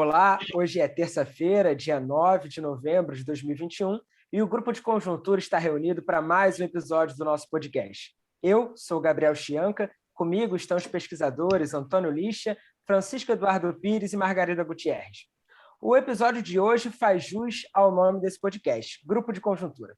Olá, hoje é terça-feira, dia 9 de novembro de 2021, e o Grupo de Conjuntura está reunido para mais um episódio do nosso podcast. Eu sou Gabriel Chianca, comigo estão os pesquisadores Antônio Lixa, Francisco Eduardo Pires e Margarida Gutierrez. O episódio de hoje faz jus ao nome desse podcast, Grupo de Conjuntura.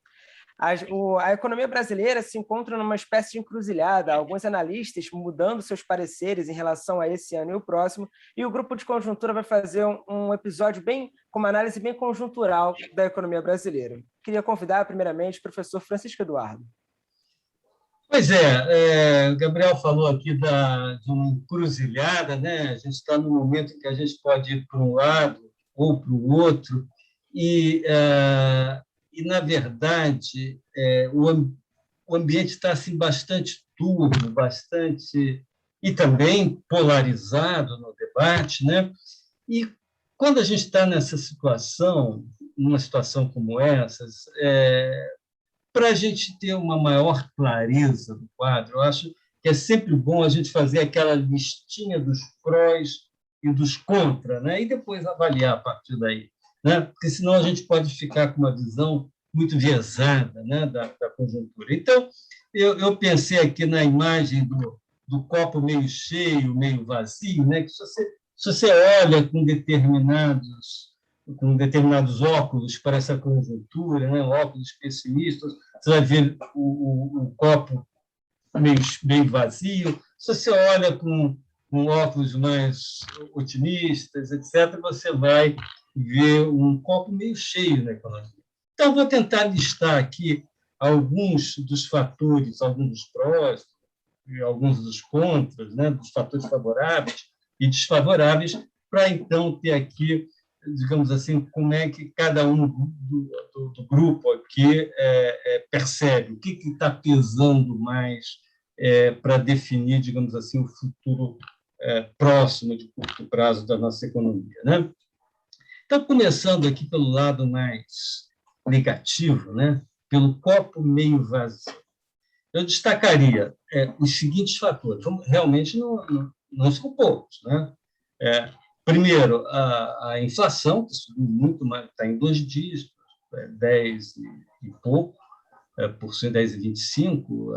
A economia brasileira se encontra numa espécie de encruzilhada, alguns analistas mudando seus pareceres em relação a esse ano e o próximo, e o Grupo de Conjuntura vai fazer um episódio com uma análise bem conjuntural da economia brasileira. Queria convidar, primeiramente, o professor Francisco Eduardo. Pois é, Gabriel falou aqui de uma encruzilhada, né? A gente está no momento em que a gente pode ir para um lado ou para o outro, e na verdade, o ambiente está assim, bastante turvo, e também polarizado no debate, né? E quando a gente está numa situação como essa, para a gente ter uma maior clareza do quadro, eu acho que é sempre bom a gente fazer aquela listinha dos prós e dos contra, né? E depois avaliar a partir daí, né? Porque senão a gente pode ficar com uma visão muito viesada, né, da conjuntura. Então, eu pensei aqui na imagem do copo meio cheio, meio vazio, né? Que se você olha com determinados óculos para essa conjuntura, né? Óculos pessimistas, você vai ver o copo meio vazio. Se você olha com óculos mais otimistas, etc., você vai ver um copo meio cheio na economia. Então, vou tentar listar aqui alguns dos fatores, alguns dos prós e alguns dos contras, né? Dos fatores favoráveis e desfavoráveis, para então ter aqui, digamos assim, como é que cada um do grupo aqui percebe, o que está pesando mais para definir, digamos assim, o futuro próximo, de curto prazo da nossa economia, né? Então, começando aqui pelo lado mais negativo, né? Pelo copo meio vazio, eu destacaria os seguintes fatores. Realmente não são poucos, né? Primeiro, a inflação, que subiu muito mais, está em 2 dígitos, 10 e pouco, por cento, 10,25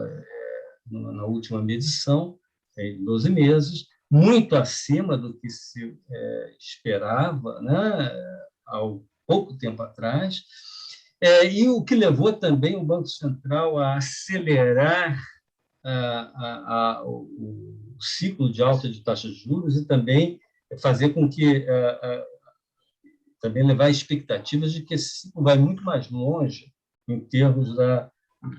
na última medição, em 12 meses, muito acima do que se esperava, né, há pouco tempo atrás, e o que levou também o Banco Central a acelerar o ciclo de alta de taxas de juros e também fazer com que também levar expectativas de que esse ciclo vai muito mais longe em termos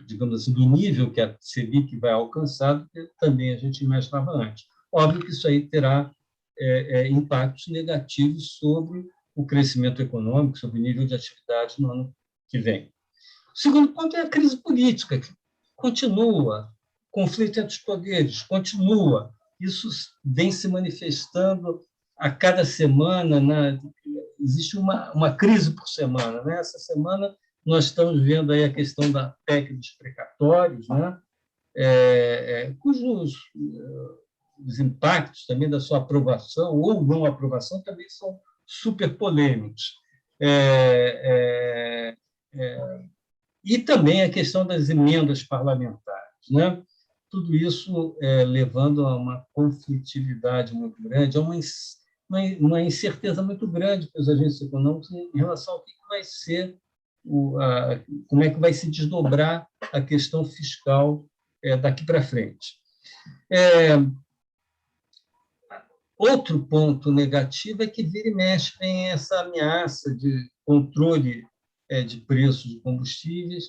digamos assim, do nível que a Selic vai alcançar do que também a gente imaginava antes. Óbvio que isso aí terá impactos negativos sobre o crescimento econômico, sobre o nível de atividade no ano que vem. O segundo ponto é a crise política, que continua, conflito entre os poderes continua. Isso vem se manifestando a cada semana, existe uma crise por semana, né? Essa semana nós estamos vendo aí a questão da PEC dos precatórios, né? Cujos os impactos também da sua aprovação ou não aprovação também são super polêmicos. E também a questão das emendas parlamentares, né? Tudo isso levando a uma conflitividade muito grande, a uma incerteza muito grande para os agentes econômicos em relação ao que vai ser, como é que vai se desdobrar a questão fiscal daqui para frente. Outro ponto negativo é que vira e mexe vem essa ameaça de controle de preços de combustíveis.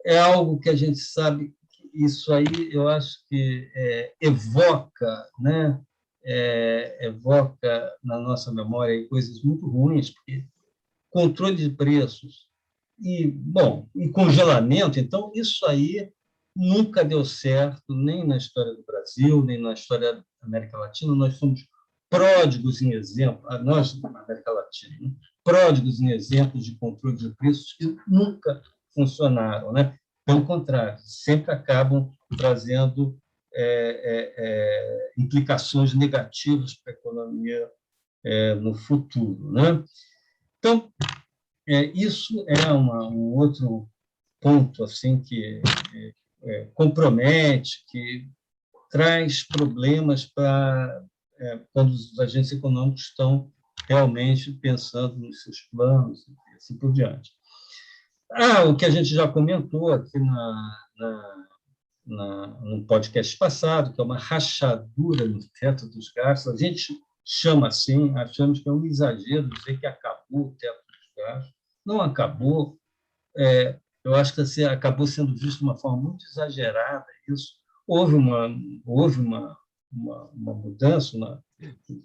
É algo que a gente sabe que isso aí, eu acho que evoca, né? Evoca na nossa memória coisas muito ruins, porque controle de preços e congelamento, então isso aí nunca deu certo, nem na história do Brasil, nem na história da América Latina. Nós somos pródigos em exemplo, nós na América Latina, né? Pródigos em exemplos de controle de preços que nunca funcionaram, né? Pelo contrário, sempre acabam trazendo implicações negativas para a economia no futuro, né? Então, isso é um outro ponto assim que compromete, que traz problemas para quando os agentes econômicos estão realmente pensando nos seus planos e assim por diante. O que a gente já comentou aqui no podcast passado, que é uma rachadura no teto dos gastos, a gente chama assim, achamos que é um exagero dizer que acabou o teto dos gastos. Não acabou. Eu acho que assim, acabou sendo visto de uma forma muito exagerada isso. Houve uma mudança,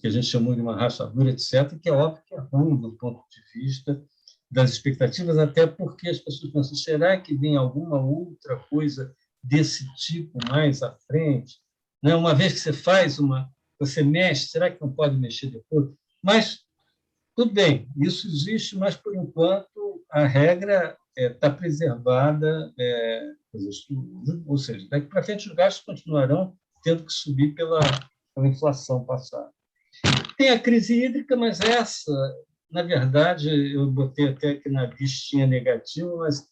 que a gente chamou de uma rachadura, etc., que é óbvio que é ruim do ponto de vista das expectativas, até porque as pessoas pensam, será que vem alguma outra coisa desse tipo mais à frente? Né? Uma vez que você mexe, será que não pode mexer depois? Mas, tudo bem, isso existe, mas, por enquanto, a regra está preservada, ou seja, daqui para frente os gastos continuarão tendo que subir pela inflação passada. Tem a crise hídrica, mas essa, na verdade, eu botei até aqui na listinha negativa, mas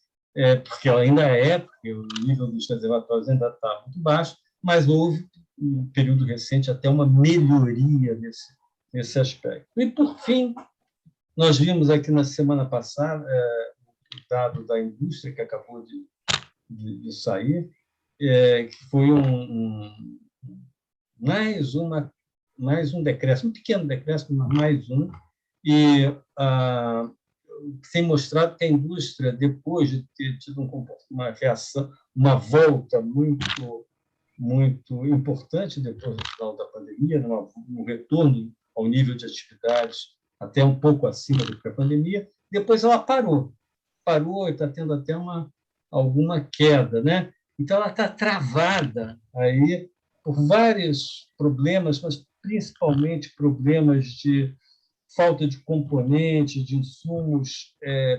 porque ela ainda porque o nível dos reservatórios ainda está muito baixo, mas houve, no período recente, até uma melhoria nesse aspecto. E, por fim, nós vimos aqui na semana passada o dado da indústria que acabou de sair, que foi mais um decréscimo, um pequeno decréscimo, mas mais um, e tem mostrado que a indústria, depois de ter tido uma reação, uma volta muito, muito importante depois do final da pandemia, um retorno ao nível de atividades até um pouco acima do que a pandemia, depois ela parou e está tendo até alguma queda, né? Então ela está travada aí por vários problemas, mas principalmente problemas de falta de componentes, de insumos,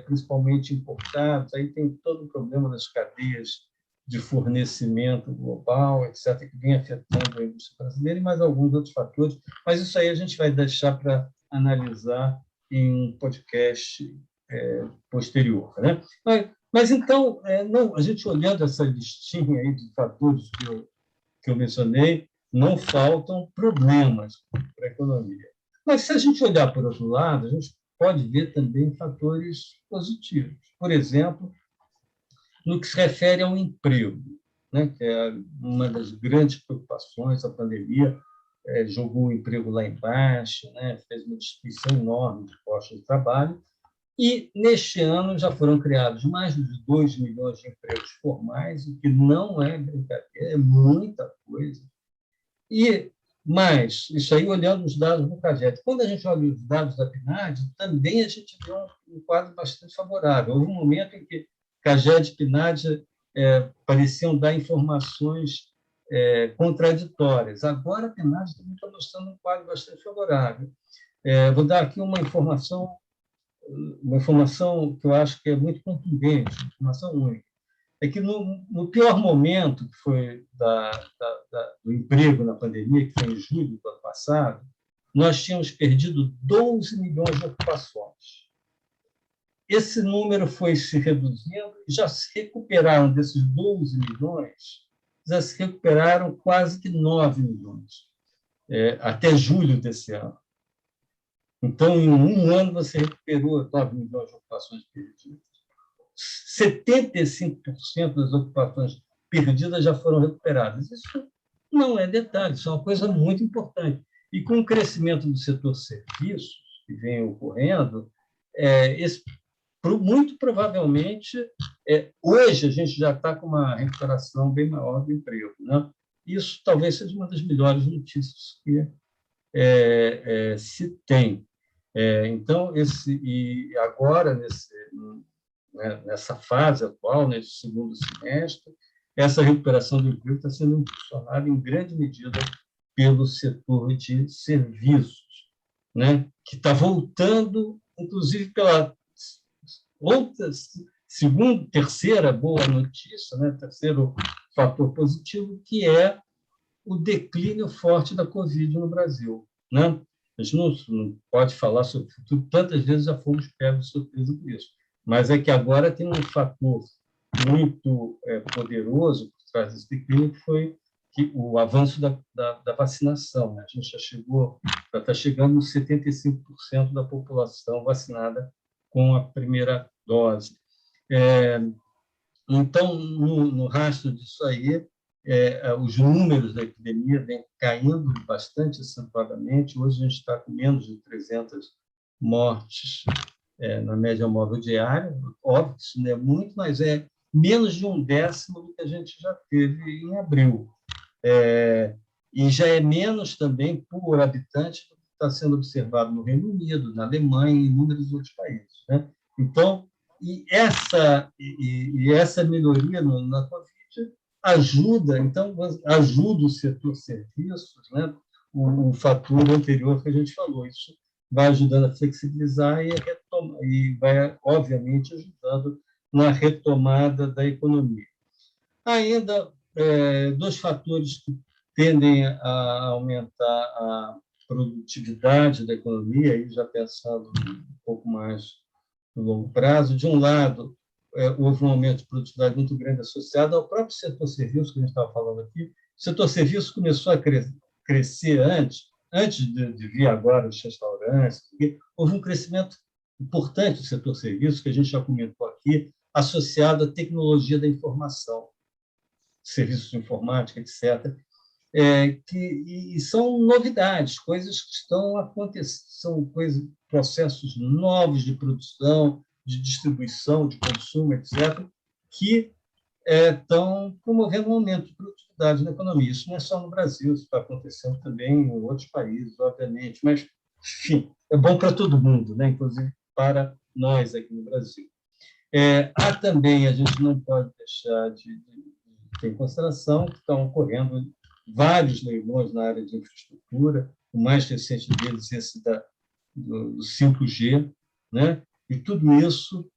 principalmente importados. Aí tem todo o problema das cadeias de fornecimento global, etc., que vem afetando a indústria brasileira e mais alguns outros fatores. Mas isso aí a gente vai deixar para analisar em um podcast posterior, né? Mas então, a gente olhando essa listinha aí de fatores que eu mencionei, não faltam problemas para a economia. Mas, se a gente olhar por outro lado, a gente pode ver também fatores positivos. Por exemplo, no que se refere ao emprego, né, que é uma das grandes preocupações da pandemia, jogou o emprego lá embaixo, né, fez uma destruição enorme de postos de trabalho, e, neste ano, já foram criados mais de 2 milhões de empregos formais, o que não é brincadeira, é muita coisa. Mas, isso aí olhando os dados do CAGED. Quando a gente olha os dados da PNAD, também a gente vê um quadro bastante favorável. Houve um momento em que CAGED e PNAD pareciam dar informações contraditórias. Agora, a PNAD também está mostrando um quadro bastante favorável. Vou dar aqui uma informação que eu acho que é muito contundente, uma informação única. É que no pior momento, que foi do emprego na pandemia, que foi em julho do ano passado, nós tínhamos perdido 12 milhões de ocupações. Esse número foi se reduzindo e já se recuperaram desses 12 milhões, já se recuperaram quase que 9 milhões, até julho desse ano. Então, em um ano, você recuperou 9 milhões de ocupações perdidas. 75% das ocupações perdidas já foram recuperadas. Isso não é detalhe, isso é uma coisa muito importante. E com o crescimento do setor serviços, que vem ocorrendo, muito provavelmente, hoje a gente já está com uma recuperação bem maior do emprego, né? Isso talvez seja uma das melhores notícias que se tem. Então, e agora, nessa fase atual, nesse segundo semestre, essa recuperação do emprego está sendo impulsionada em grande medida pelo setor de serviços, né? Que está voltando, inclusive, pela terceira boa notícia, né? Terceiro fator positivo, que é o declínio forte da Covid no Brasil, né? A gente não pode falar sobre o futuro, tantas vezes já fomos pegos de surpresa por isso. Mas é que agora tem um fator muito poderoso por trás desse declínio, que foi o avanço da vacinação. Né? A gente já está chegando nos 75% da população vacinada com a primeira dose. Então, no rastro disso aí, os números da epidemia vêm caindo bastante acentuadamente. Hoje a gente está com menos de 300 mortes na média móvel diária. Óbvio que isso não é muito, mas é menos de 1/10 do que a gente já teve em abril. E já é menos também por habitante do que está sendo observado no Reino Unido, na Alemanha e em inúmeros outros países. Né? Então, essa melhoria na Covid ajuda o setor serviços, né? O fator anterior que a gente falou. Isso vai ajudando a flexibilizar e vai, obviamente, ajudando na retomada da economia. Ainda, dois fatores que tendem a aumentar a produtividade da economia, aí já pensando um pouco mais no longo prazo. De um lado, houve um aumento de produtividade muito grande associado ao próprio setor serviços, que a gente estava falando aqui. O setor serviços começou a crescer antes de vir agora os restaurantes. Houve um crescimento importante do setor serviços, que a gente já comentou aqui, associado à tecnologia da informação, serviços de informática, etc., e são novidades, coisas que estão acontecendo, são processos novos de produção, de distribuição, de consumo, etc., que estão promovendo um aumento de produtividade na economia. Isso não é só no Brasil, isso está acontecendo também em outros países, obviamente, mas, enfim, é bom para todo mundo, né? Inclusive para nós aqui no Brasil. Há também, a gente não pode deixar de ter em consideração que estão ocorrendo vários leilões na área de infraestrutura, o mais recente deles esse do 5G, né? E tudo isso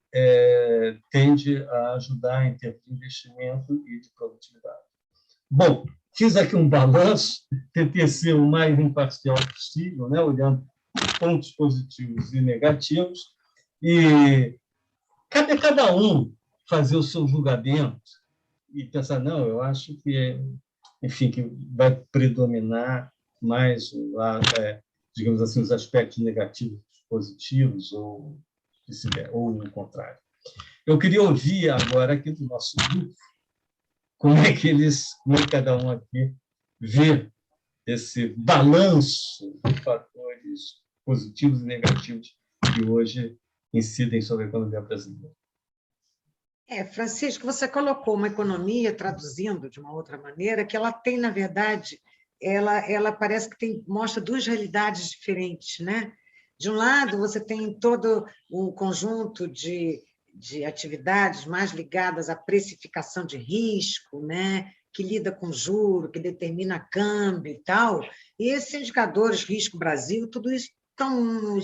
tende a ajudar em termos de investimento e de produtividade. Bom, fiz aqui um balanço, tentei ser o mais imparcial possível, né? Olhando pontos positivos e negativos, e cabe a cada um fazer o seu julgamento e pensar, não, eu acho que enfim, que vai predominar mais, digamos assim, os aspectos negativos positivos, ou o contrário. Eu queria ouvir agora aqui do nosso grupo como é que cada um aqui vê esse balanço de fatores positivos e negativos que hoje incidem sobre a economia brasileira. Francisco, você colocou uma economia, traduzindo de uma outra maneira, que ela tem, na verdade, ela parece que mostra duas realidades diferentes, né? De um lado, você tem todo um conjunto de atividades mais ligadas à precificação de risco, né? Que lida com juro, que determina câmbio e tal, e esses indicadores, Risco Brasil, tudo isso,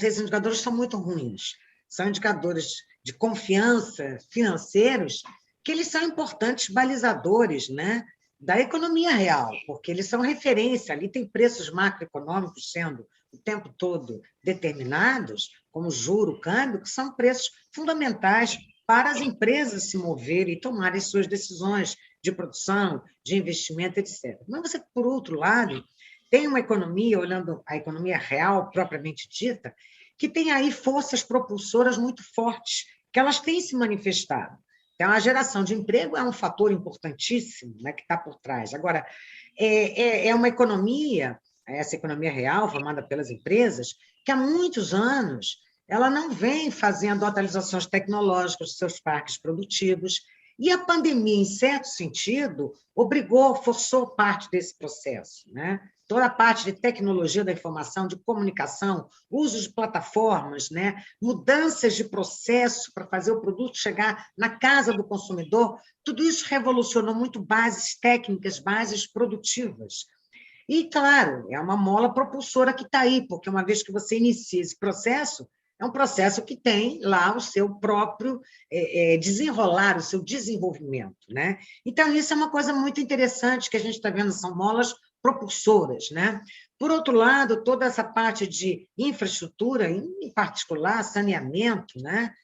esses indicadores são muito ruins. São indicadores de confiança financeiros, que eles são importantes balizadores, né, da economia real, porque eles são referência, ali tem preços macroeconômicos sendo o tempo todo determinados, como juro, câmbio, que são preços fundamentais para as empresas se moverem e tomarem suas decisões de produção, de investimento, etc. Mas você, por outro lado, tem uma economia, olhando a economia real propriamente dita, que tem aí forças propulsoras muito fortes, que elas têm se manifestado. Então, a geração de emprego é um fator importantíssimo, né, que está por trás. Agora, é uma economia, essa economia real, formada pelas empresas, que há muitos anos ela não vem fazendo atualizações tecnológicas dos seus parques produtivos, e a pandemia, em certo sentido, forçou parte desse processo, né? Toda a parte de tecnologia da informação, de comunicação, uso de plataformas, né? Mudanças de processo para fazer o produto chegar na casa do consumidor, tudo isso revolucionou muito bases técnicas, bases produtivas. E, claro, é uma mola propulsora que está aí, porque uma vez que você inicia esse processo, é um processo que tem lá o seu próprio desenrolar, o seu desenvolvimento, né? Então, isso é uma coisa muito interessante que a gente está vendo, são molas propulsoras, né? Por outro lado, toda essa parte de infraestrutura, em particular, saneamento, né?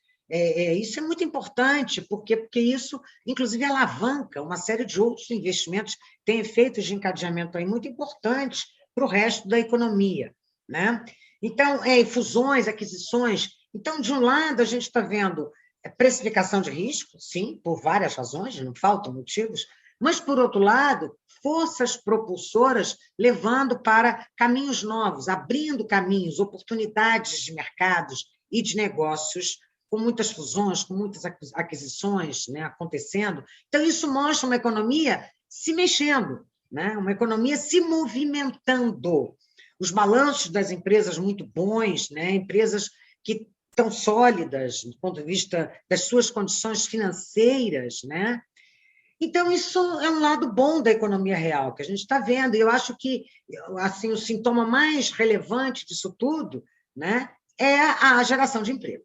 Isso é muito importante, porque isso, inclusive, alavanca uma série de outros investimentos, tem efeitos de encadeamento aí muito importantes para o resto da economia, né? Então, fusões, aquisições. Então, de um lado, a gente está vendo precificação de risco, sim, por várias razões, não faltam motivos, mas, por outro lado, forças propulsoras levando para caminhos novos, abrindo caminhos, oportunidades de mercados e de negócios, com muitas fusões, com muitas aquisições, né, acontecendo. Então, isso mostra uma economia se mexendo, né, uma economia se movimentando. Os balanços das empresas muito bons, né, empresas que estão sólidas do ponto de vista das suas condições financeiras, né? Então, isso é um lado bom da economia real, que a gente está vendo. E eu acho que assim, o sintoma mais relevante disso tudo, né, é a geração de emprego.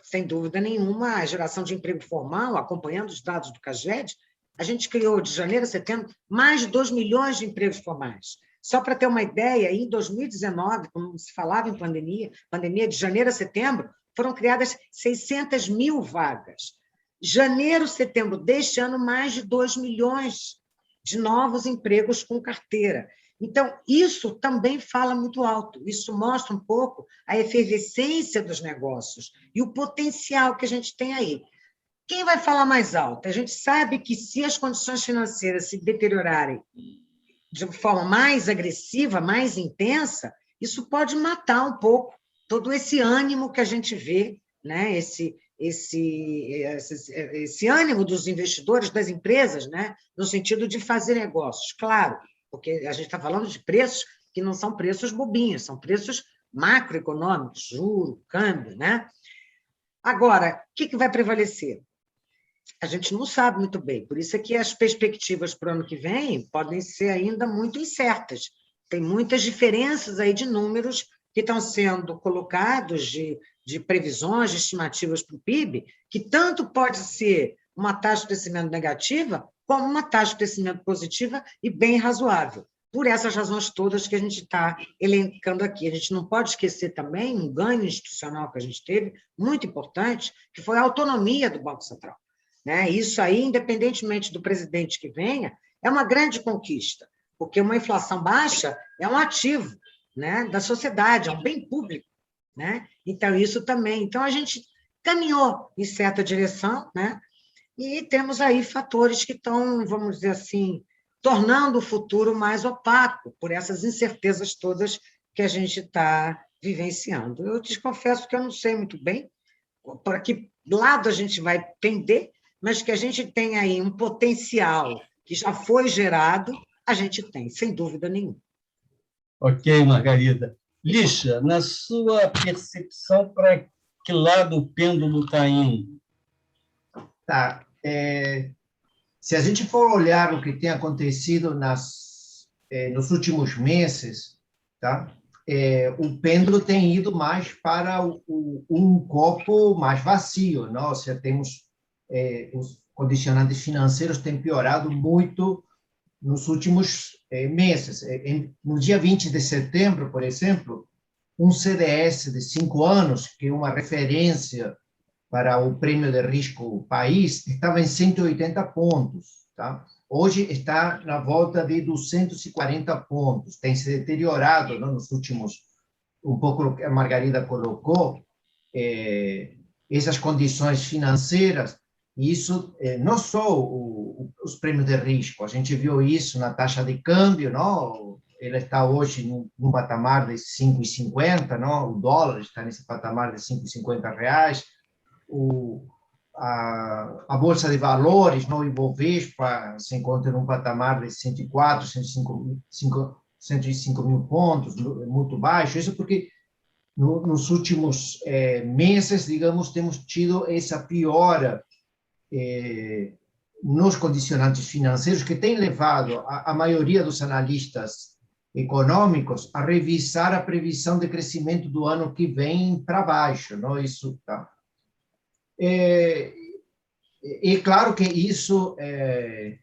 Sem dúvida nenhuma, a geração de emprego formal, acompanhando os dados do CAGED, a gente criou, de janeiro a setembro, mais de 2 milhões de empregos formais. Só para ter uma ideia, em 2019, quando se falava em pandemia de janeiro a setembro, foram criadas 600 mil vagas. Janeiro, setembro deste ano, mais de 2 milhões de novos empregos com carteira. Então, isso também fala muito alto, isso mostra um pouco a efervescência dos negócios e o potencial que a gente tem aí. Quem vai falar mais alto? A gente sabe que se as condições financeiras se deteriorarem de forma mais agressiva, mais intensa, isso pode matar um pouco todo esse ânimo que a gente vê, né? Esse ânimo dos investidores, das empresas, né? No sentido de fazer negócios, claro, porque a gente está falando de preços que não são preços bobinhos, são preços macroeconômicos, juro, câmbio, né? Agora, o que vai prevalecer? A gente não sabe muito bem, por isso é que as perspectivas para o ano que vem podem ser ainda muito incertas. Tem muitas diferenças aí de números que estão sendo colocados de previsões, de estimativas para o PIB, que tanto pode ser uma taxa de crescimento negativa, como uma taxa de crescimento positiva e bem razoável, por essas razões todas que a gente está elencando aqui. A gente não pode esquecer também um ganho institucional que a gente teve, muito importante, que foi a autonomia do Banco Central, né? Isso aí, independentemente do presidente que venha, é uma grande conquista, porque uma inflação baixa é um ativo, né, da sociedade, é um bem público, né? Então, isso também. Então, a gente caminhou em certa direção, né? E temos aí fatores que estão, vamos dizer assim, tornando o futuro mais opaco por essas incertezas todas que a gente está vivenciando. Eu te confesso que eu não sei muito bem para que lado a gente vai pender, mas que a gente tem aí um potencial que já foi gerado, a gente tem, sem dúvida nenhuma. Ok, Margarida. Lixa, na sua percepção, para que lado o pêndulo está indo? Tá. Se a gente for olhar o que tem acontecido nos últimos meses, tá? O pêndulo tem ido mais para um copo mais vazio, não? Ou seja, os condicionantes financeiros têm piorado muito nos últimos meses. No dia 20 de setembro, por exemplo, um CDS de 5 anos, que é uma referência para o prêmio de risco país, estava em 180 pontos. Tá? Hoje está na volta de 240 pontos. Tem se deteriorado, não, nos últimos, um pouco o que a Margarida colocou, essas condições financeiras, e isso não só os prêmios de risco, a gente viu isso na taxa de câmbio, não? Ela está hoje num patamar de 5,50, não? O dólar está nesse patamar de 5,50 reais, a Bolsa de Valores, não, o Ibovespa, se encontra num patamar de 104, 105 mil pontos, muito baixo. Isso porque nos últimos meses, digamos, temos tido essa piora nos condicionantes financeiros, que tem levado a maioria dos analistas econômicos a revisar a previsão de crescimento do ano que vem para baixo, não? Isso tá. E claro que isso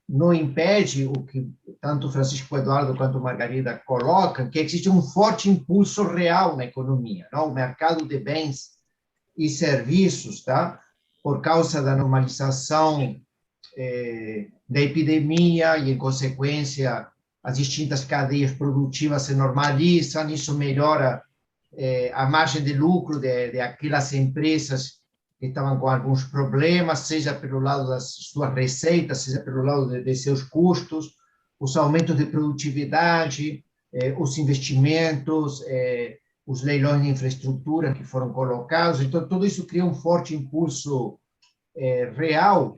não impede o que tanto Francisco Eduardo quanto Margarida colocam, que existe um forte impulso real na economia, não? O mercado de bens e serviços, tá? Por causa da normalização da epidemia e, em consequência, as distintas cadeias produtivas se normalizam, isso melhora a margem de lucro de aquelas empresas que estavam com alguns problemas, seja pelo lado das suas receitas, seja pelo lado de seus custos, os aumentos de produtividade, os investimentos, os leilões de infraestrutura que foram colocados. Então, tudo isso cria um forte impulso real,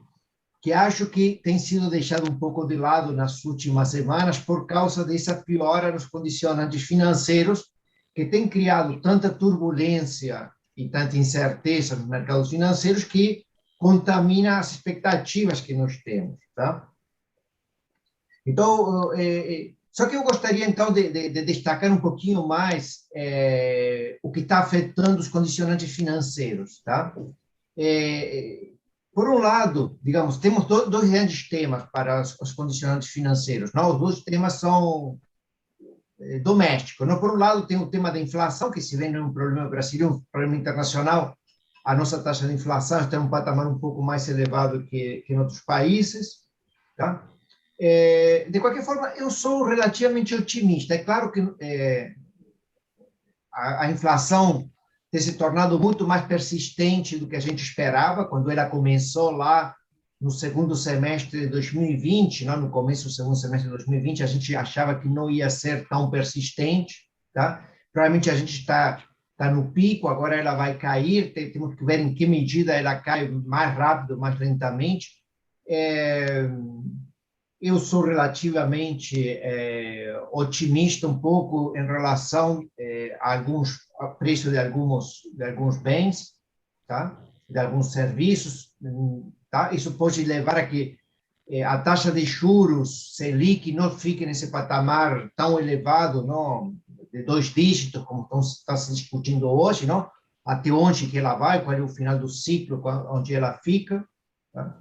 que acho que tem sido deixado um pouco de lado nas últimas semanas por causa dessa piora nos condicionantes financeiros, que tem criado tanta turbulência e tanta incerteza nos mercados financeiros que contamina as expectativas que nós temos, tá? Então, só que eu gostaria, então, de destacar um pouquinho mais o que está afetando os condicionantes financeiros, tá? Por um lado, digamos, temos dois grandes temas para os condicionantes financeiros, não? Os dois temas são domésticos, não? Por um lado, tem o tema da inflação, que se vê um problema brasileiro, um problema internacional. A nossa taxa de inflação está em um patamar um pouco mais elevado que em outros países, tá? De qualquer forma, eu sou relativamente otimista. É claro que a inflação tem se tornado muito mais persistente do que a gente esperava, quando ela começou lá no segundo semestre de 2020, não? No começo do segundo semestre de 2020, a gente achava que não ia ser tão persistente, tá? Provavelmente a gente está no pico, agora ela vai cair, temos que ver em que medida ela cai mais rápido, mais lentamente. Eu sou relativamente otimista um pouco em relação a preço de alguns bens, tá? De alguns serviços, tá? Isso pode levar a que a taxa de juros Selic não fique nesse patamar tão elevado, não, de 2 dígitos, como está se discutindo hoje, não? Até onde que ela vai, qual é o final do ciclo, onde ela fica, tá?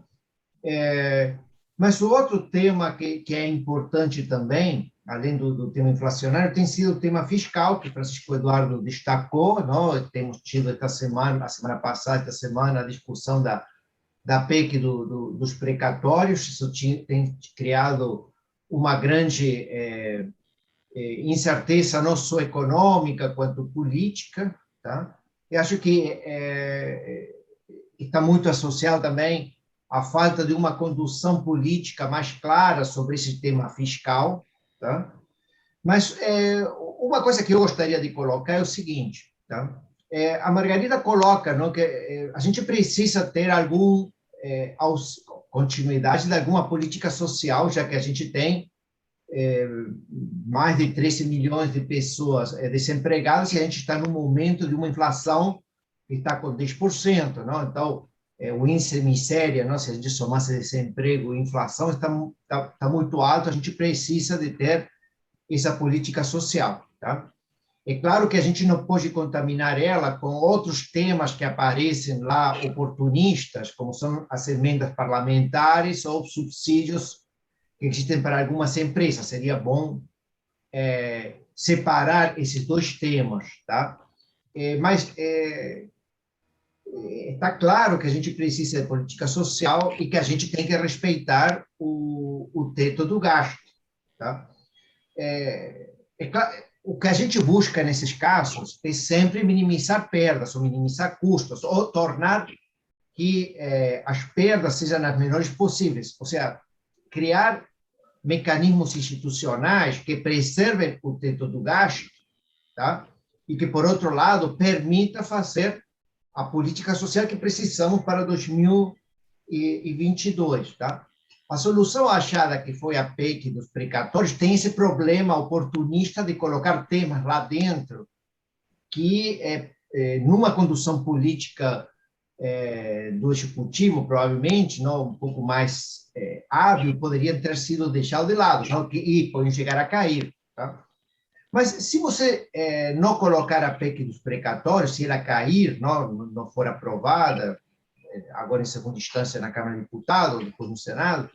Mas o outro tema que é importante também, além do tema inflacionário, tem sido o tema fiscal, que Francisco Eduardo destacou, não? Temos tido a semana passada, esta semana, a discussão da PEC dos precatórios. Isso tem criado uma grande incerteza, não só econômica, quanto política, tá? Eu acho que está muito associado também a falta de uma condução política mais clara sobre esse tema fiscal, tá? Mas uma coisa que eu gostaria de colocar é o seguinte, tá? A Margarida coloca, não, que a gente precisa ter continuidade de alguma política social, já que a gente tem mais de 13 milhões de pessoas desempregadas e a gente está no momento de uma inflação que está com 10%, não? Então, o índice de miséria, não? Se a gente somasse desemprego e inflação, está muito alto, a gente precisa de ter essa política social, tá? É claro que a gente não pode contaminar ela com outros temas que aparecem lá, oportunistas, como são as emendas parlamentares ou subsídios que existem para algumas empresas. Seria bom separar esses dois temas, tá? Mas está claro que a gente precisa de política social e que a gente tem que respeitar o teto do gasto, tá? O que a gente busca nesses casos é sempre minimizar perdas ou minimizar custos ou tornar que as perdas sejam as menores possíveis, ou seja, criar mecanismos institucionais que preservem o teto do gasto, tá? E que, por outro lado, permita fazer a política social que precisamos para 2022, tá? A solução achada, que foi a PEC dos precatórios, tem esse problema oportunista de colocar temas lá dentro que, numa condução política do executivo, provavelmente, não, um pouco mais hábil, poderiam ter sido deixados de lado, não? E podem chegar a cair, tá? Mas se você não colocar a PEC dos precatórios, se ela cair, não for aprovada, agora em segunda instância na Câmara de Deputados, depois no Senado.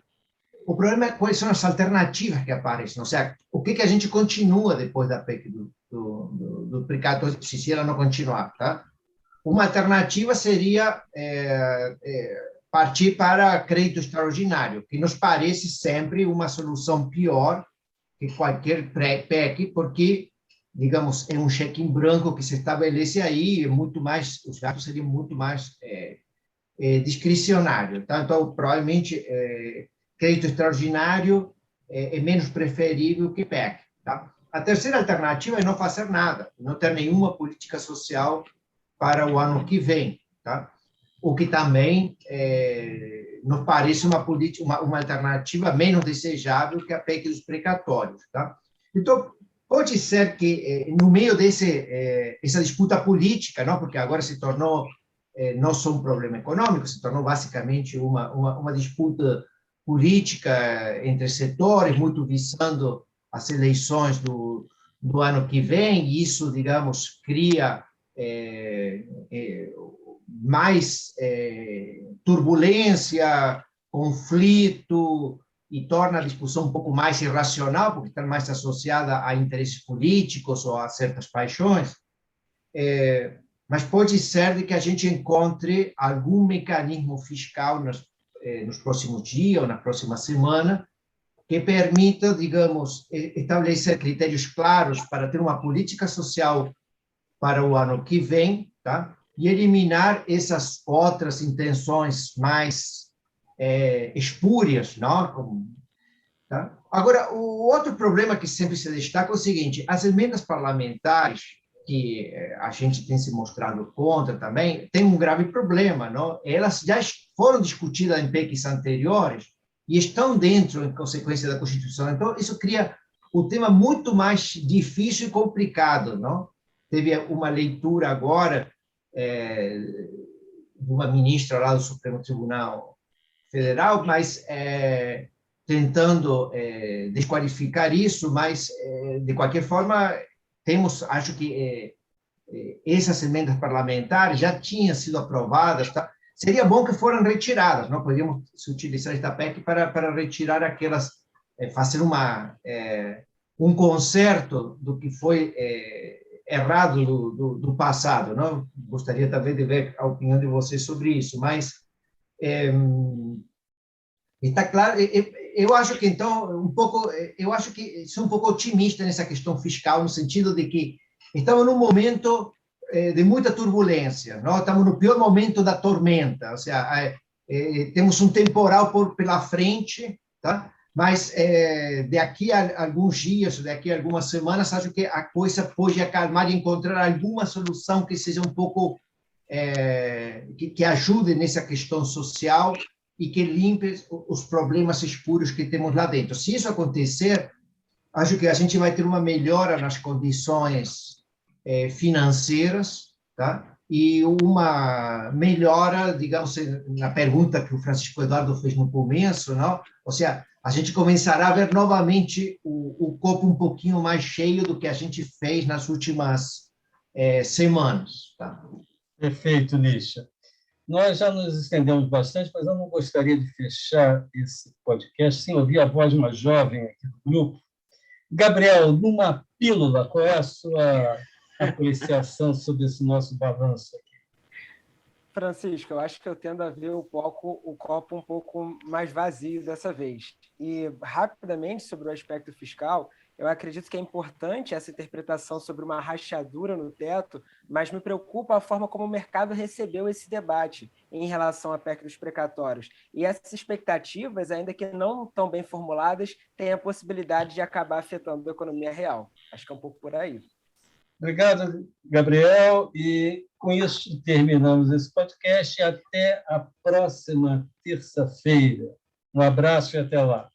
O problema é quais são as alternativas que aparecem, ou seja, o que a gente continua depois da PEC do precatório, se ela não continuar, tá? Uma alternativa seria partir para crédito extraordinário, que nos parece sempre uma solução pior que qualquer PEC, porque, digamos, é um cheque em branco que se estabelece aí, os gastos seriam muito mais discricionários. Tá? Então, provavelmente, crédito extraordinário é menos preferível que PEC. Tá? A terceira alternativa é não fazer nada, não ter nenhuma política social para o ano que vem, tá? O que também nos parece uma alternativa menos desejável que a PEC dos precatórios, tá? Então, pode ser que, no meio essa disputa política, não? Porque agora se tornou não só um problema econômico, se tornou basicamente uma disputa política entre setores, muito visando as eleições do ano que vem, e isso, digamos, cria mais turbulência, conflito, e torna a discussão um pouco mais irracional, porque está mais associada a interesses políticos ou a certas paixões. Mas pode ser de que a gente encontre algum mecanismo fiscal nos próximos dias ou na próxima semana que permita, digamos, estabelecer critérios claros para ter uma política social para o ano que vem, tá? E eliminar essas outras intenções mais espúrias, não? Tá? Agora, o outro problema que sempre se destaca é o seguinte: as emendas parlamentares, que a gente tem se mostrado contra também, tem um grave problema, não? Elas já foram discutidas em PECs anteriores e estão dentro, em consequência da Constituição. Então, isso cria um tema muito mais difícil e complicado, não? Teve uma leitura agora de uma ministra lá do Supremo Tribunal Federal, mas tentando desqualificar isso, mas, de qualquer forma, acho que essas emendas parlamentares já tinham sido aprovadas, tá? Seria bom que foram retiradas, não poderíamos utilizar esta PEC para retirar aquelas, fazer um conserto do que foi errado do passado, não? Gostaria também de ver a opinião de vocês sobre isso, mas está claro. Eu acho que então eu acho que sou um pouco otimista nessa questão fiscal, no sentido de que estamos num momento de muita turbulência, não? Estamos no pior momento da tormenta, ou seja, temos um temporal pela frente, tá? Mas daqui a alguns dias, daqui a algumas semanas, acho que a coisa pode acalmar e encontrar alguma solução que seja um pouco que ajude nessa questão social e que limpe os problemas escuros que temos lá dentro. Se isso acontecer, acho que a gente vai ter uma melhora nas condições financeiras, tá? E uma melhora, digamos, na pergunta que o Francisco Eduardo fez no começo, não? Ou seja, a gente começará a ver novamente o copo um pouquinho mais cheio do que a gente fez nas últimas semanas. Tá? Perfeito, Lígia. Nós já nos estendemos bastante, mas eu não gostaria de fechar esse podcast sem ouvir a voz de uma jovem aqui do grupo. Gabriel, numa pílula, qual é a sua apreciação sobre esse nosso balanço aqui? Francisco, eu acho que eu tendo a ver o copo um pouco mais vazio dessa vez. E, rapidamente, sobre o aspecto fiscal, eu acredito que é importante essa interpretação sobre uma rachadura no teto, mas me preocupa a forma como o mercado recebeu esse debate em relação à PEC dos precatórios. E essas expectativas, ainda que não tão bem formuladas, têm a possibilidade de acabar afetando a economia real. Acho que é um pouco por aí. Obrigado, Gabriel. E com isso terminamos esse podcast. Até a próxima terça-feira. Um abraço e até lá.